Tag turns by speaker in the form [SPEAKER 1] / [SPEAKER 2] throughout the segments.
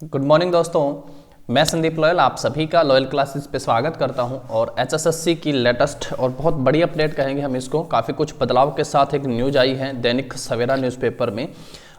[SPEAKER 1] Good morning दोस्तों, मैं Sandeep loyal आप सभी का लॉयल क्लासेस पे स्वागत करता हूं। और एचएसएससी की लेटेस्ट और बहुत बड़ी अपडेट कहेंगे हम इसको, काफ़ी कुछ बदलाव के साथ एक न्यूज आई है दैनिक सवेरा न्यूज़पेपर में।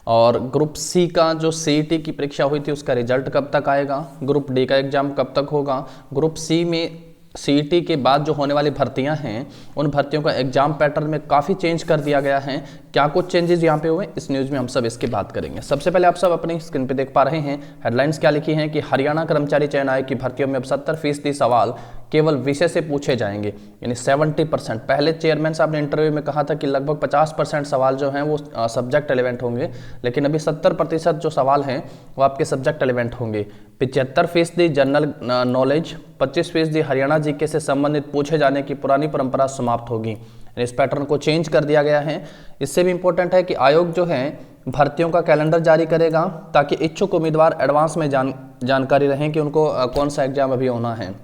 [SPEAKER 1] और ग्रुप सी का जो सीईटी की परीक्षा हुई थी उसका रिजल्ट कब तक आएगा, ग्रुप डी का एग्जाम कब तक होगा, ग्रुप सी में सीईटी के बाद जो होने वाली भर्तियां हैं उन भर्तियों का एग्जाम पैटर्न में काफ़ी चेंज कर दिया गया है। क्या कुछ चेंजेस यहाँ पे हुए इस न्यूज़ में हम सब इसकी बात करेंगे। सबसे पहले आप सब अपनी स्क्रीन पे देख पा रहे हैं हेडलाइंस क्या लिखी हैं कि हरियाणा कर्मचारी चयन आयोग की भर्तियों में अब 70% सवाल केवल विषय से पूछे जाएंगे, यानी 70%। पहले चेयरमैन साहब ने इंटरव्यू में कहा था कि लगभग 50% सवाल जो हैं वो सब्जेक्ट एलिवेंट होंगे, लेकिन अभी 70% जो सवाल हैं वो आपके सब्जेक्ट एलिवेंट होंगे। 75% जनरल नॉलेज, 25% हरियाणा जीके से संबंधित पूछे जाने की पुरानी परंपरा समाप्त होगी। इस पैटर्न को चेंज कर दिया गया है। इससे भी इंपॉर्टेंट है कि आयोग जो है भर्तियों का कैलेंडर जारी करेगा ताकि इच्छुक उम्मीदवार एडवांस में जानकारी रहें कि उनको कौन सा एग्जाम अभी होना है।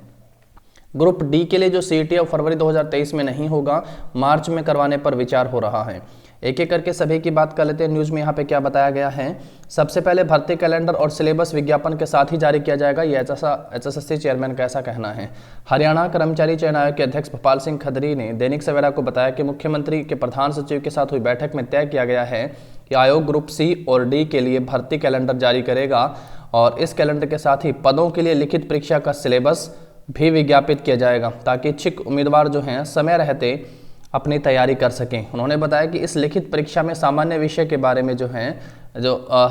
[SPEAKER 1] ग्रुप डी के लिए जो सीईटी है फरवरी 2023 में नहीं होगा, मार्च में करवाने पर विचार हो रहा है। एक एक करके सभी की बात कर लेते हैं। न्यूज़ में यहाँ पे क्या बताया गया है। सबसे पहले भर्ती कैलेंडर और सिलेबस विज्ञापन के साथ ही जारी किया जाएगा, ये एचएसएससी चेयरमैन का ऐसा कहना है। हरियाणा कर्मचारी चयन आयोग के अध्यक्ष भोपाल सिंह खदरी ने दैनिक सवेरा को बताया कि मुख्यमंत्री के प्रधान सचिव के साथ हुई बैठक में तय किया गया है कि आयोग ग्रुप सी और डी के लिए भर्ती कैलेंडर जारी करेगा और इस कैलेंडर के साथ ही पदों के लिए लिखित परीक्षा का सिलेबस भी विज्ञापित किया जाएगा ताकि इच्छुक उम्मीदवार जो हैं समय रहते अपनी तैयारी कर सकें। उन्होंने बताया कि इस लिखित परीक्षा में सामान्य विषय के बारे में जो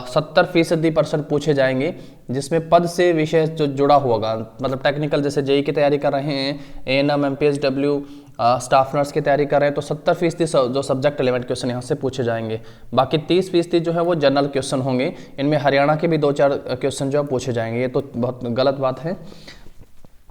[SPEAKER 1] 70% पूछे जाएंगे, जिसमें पद से विषय जो जुड़ा होगा, मतलब टेक्निकल जैसे जेई की तैयारी कर रहे हैं, एएनएम, एमपीएसडब्ल्यू, स्टाफ नर्स की तैयारी कर रहे हैं तो 70% जो सब्जेक्ट एलिमेंट क्वेश्चन यहाँ से पूछे जाएंगे। बाकी 30% जो है वो जनरल क्वेश्चन होंगे। इनमें हरियाणा के भी 2-4 क्वेश्चन जो है पूछे जाएंगे। ये तो बहुत गलत बात है,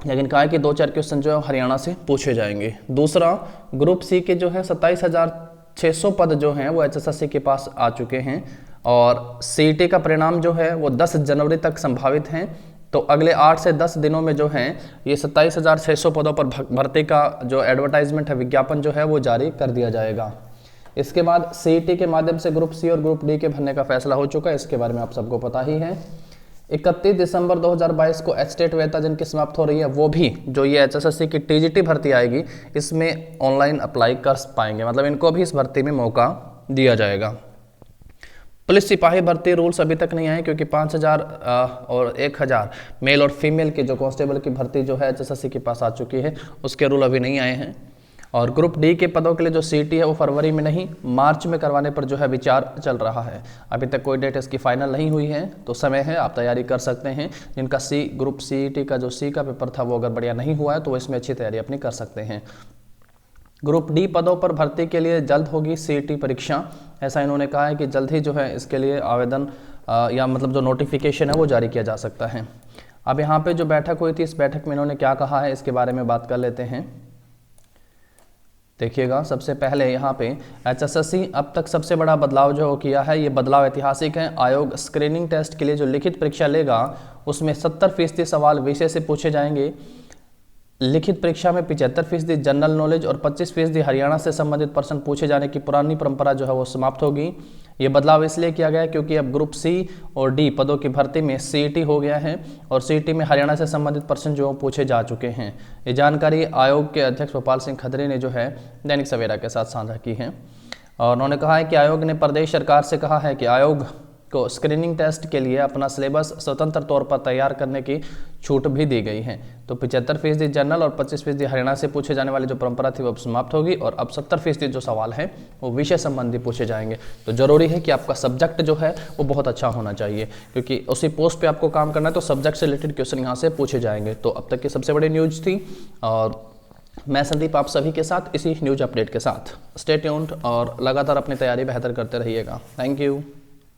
[SPEAKER 1] लेकिन कहा है कि 2-4 क्वेश्चन जो है हरियाणा से पूछे जाएंगे। दूसरा, ग्रुप सी के जो है 27,600 पद जो हैं वो एचएसएससी के पास आ चुके हैं और सीईटी का परिणाम जो है वो 10 जनवरी तक संभावित हैं। तो अगले 8 से 10 दिनों में जो है ये 27,600 पदों पर भर्ती का जो एडवर्टाइजमेंट है, विज्ञापन जो है वो जारी कर दिया जाएगा। इसके बाद सीईटी के माध्यम से ग्रुप सी और ग्रुप डी के भरने का फैसला हो चुका है, इसके बारे में आप सबको पता ही है। 31 दिसंबर 2022 को एचटेट वैधता जिनकी समाप्त हो रही है, वो भी जो ये एचएसएससी की टीजीटी भर्ती आएगी इसमें ऑनलाइन अप्लाई कर पाएंगे, मतलब इनको भी इस भर्ती में मौका दिया जाएगा। पुलिस सिपाही भर्ती रूल्स अभी तक नहीं आए क्योंकि 5,000 और 1,000 मेल और फीमेल के जो कांस्टेबल की भर्ती जो है एचएसएससी के पास आ चुकी है, उसके रूल अभी नहीं आए हैं। और ग्रुप डी के पदों के लिए जो सीईटी है वो फरवरी में नहीं मार्च में करवाने पर जो है विचार चल रहा है। अभी तक कोई डेट इसकी फाइनल नहीं हुई है, तो समय है, आप तैयारी कर सकते हैं। जिनका ग्रुप सीईटी का जो सी का पेपर था वो अगर बढ़िया नहीं हुआ है तो इसमें अच्छी तैयारी अपनी कर सकते हैं। ग्रुप डी पदों पर भर्ती के लिए जल्द होगी सीईटी परीक्षा, ऐसा इन्होंने कहा है कि जल्द ही जो है इसके लिए आवेदन या मतलब जो नोटिफिकेशन है वो जारी किया जा सकता है। अब यहाँ पे जो बैठक हुई थी, इस बैठक में इन्होंने क्या कहा है इसके बारे में बात कर लेते हैं। देखिएगा, सबसे पहले यहाँ पे एचएसएससी अब तक सबसे बड़ा बदलाव जो किया है, ये बदलाव ऐतिहासिक है। आयोग स्क्रीनिंग टेस्ट के लिए जो लिखित परीक्षा लेगा उसमें 70% सवाल विषय से पूछे जाएंगे। लिखित परीक्षा में 75% जनरल नॉलेज और 25% हरियाणा से संबंधित प्रश्न पूछे जाने की पुरानी परंपरा जो है वो समाप्त होगी। ये बदलाव इसलिए किया गया है क्योंकि अब ग्रुप सी और डी पदों की भर्ती में सीईटी हो गया है और सीईटी में हरियाणा से संबंधित प्रश्न जो पूछे जा चुके हैं। ये जानकारी आयोग के अध्यक्ष भोपाल सिंह खदरी ने जो है दैनिक सवेरा के साथ साझा की है। और उन्होंने कहा है कि आयोग ने प्रदेश सरकार से कहा है कि आयोग को स्क्रीनिंग टेस्ट के लिए अपना सिलेबस स्वतंत्र तौर पर तैयार करने की छूट भी दी गई है। तो 75% जनरल और 25% हरियाणा से पूछे जाने वाली जो परंपरा थी वो अब समाप्त होगी और अब 70% जो सवाल हैं वो विषय संबंधी पूछे जाएंगे। तो जरूरी है कि आपका सब्जेक्ट जो है वो बहुत अच्छा होना चाहिए, क्योंकि उसी पोस्ट पे आपको काम करना है, तो सब्जेक्ट से रिलेटेड क्वेश्चन यहाँ से पूछे जाएंगे। तो अब तक की सबसे बड़ी न्यूज़ थी और मैं संदीप आप सभी के साथ इसी न्यूज़ अपडेट के साथ। स्टे ट्यून्ड और लगातार अपनी तैयारी बेहतर करते रहिएगा। Thank you.